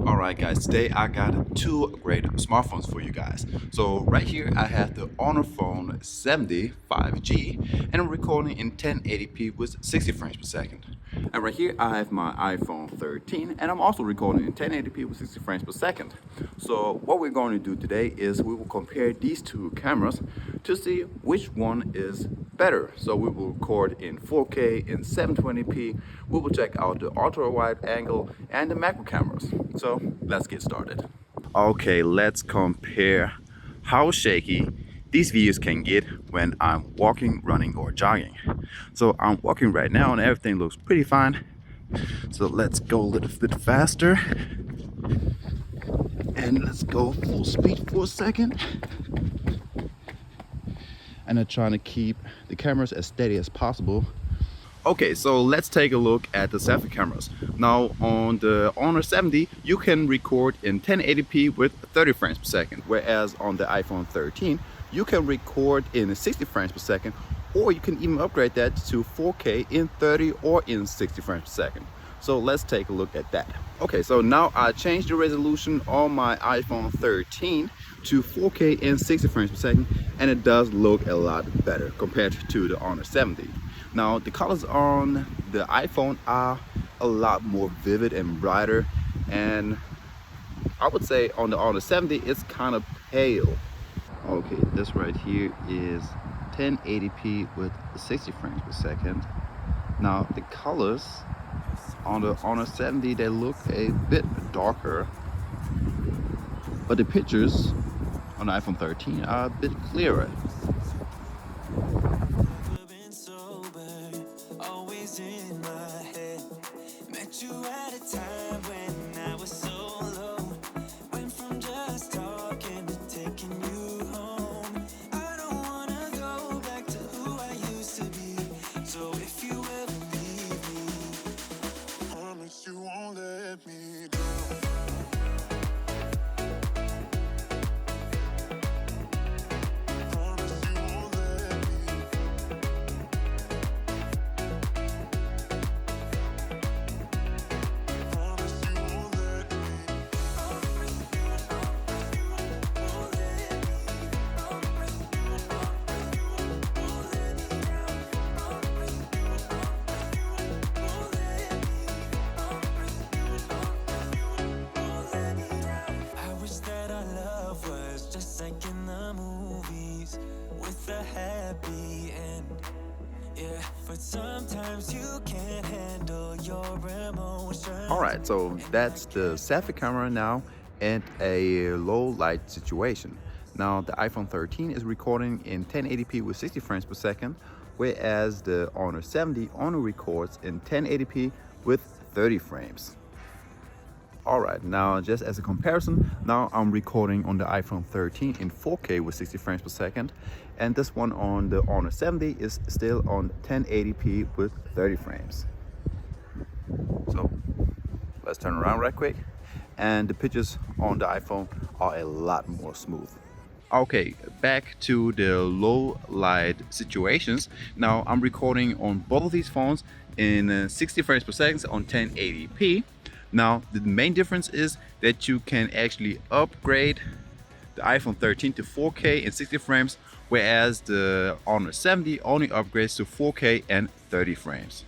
Alright guys, today I got two great smartphones for you guys. So right here I have the Honor Phone 70 5G and I'm recording in 1080p with 60 frames per second. And right here I have my iPhone 13 and I'm also recording in 1080p with 60 frames per second. So what we're going to do today is we will compare these two cameras to see which one is better. So we will record in 4K, in 720p, we will check out the ultra wide angle and the macro cameras. So let's get started. Okay, let's compare how shaky these videos can get when I'm walking, running, or jogging. So I'm walking right now and everything looks pretty fine. So let's go a little bit faster. And let's go full speed for a second. And I'm trying to keep the cameras as steady as possible. Okay, so let's take a look at the selfie cameras. Now on the Honor 70, you can record in 1080p with 30 frames per second, whereas on the iPhone 13, you can record in 60 frames per second, or you can even upgrade that to 4K in 30 or in 60 frames per second. So let's take a look at that. Okay, so now I changed the resolution on my iPhone 13 to 4K in 60 frames per second, and it does look a lot better compared to the Honor 70. Now the colors on the iPhone are a lot more vivid and brighter, and I would say on the Honor 70 it's kind of pale. Okay, this right here is 1080p with 60 frames per second. Now the colors on the Honor 70, they look a bit darker, but the pictures on the iPhone 13 are a bit clearer. In my head, met you at a time when I was so low. Went from just talking to taking you home. I don't wanna go back to who I used to be. So if you ever leave me, promise you won't let me down. Happy end, yeah, but sometimes you can't handle your emotions. Alright, so that's the selfie camera now and a low light situation. Now the iPhone 13 is recording in 1080p with 60 frames per second, whereas the Honor 70 only records in 1080p with 30 frames. Alright, now just as a comparison, now I'm recording on the iPhone 13 in 4K with 60 frames per second, and this one on the Honor 70 is still on 1080p with 30 frames. So let's turn around right quick, and the pictures on the iPhone are a lot more smooth. Okay, back to the low light situations. Now I'm recording on both of these phones in 60 frames per second on 1080p. Now the main difference is that you can actually upgrade the iPhone 13 to 4K in 60 frames, whereas the Honor 70 only upgrades to 4K and 30 frames.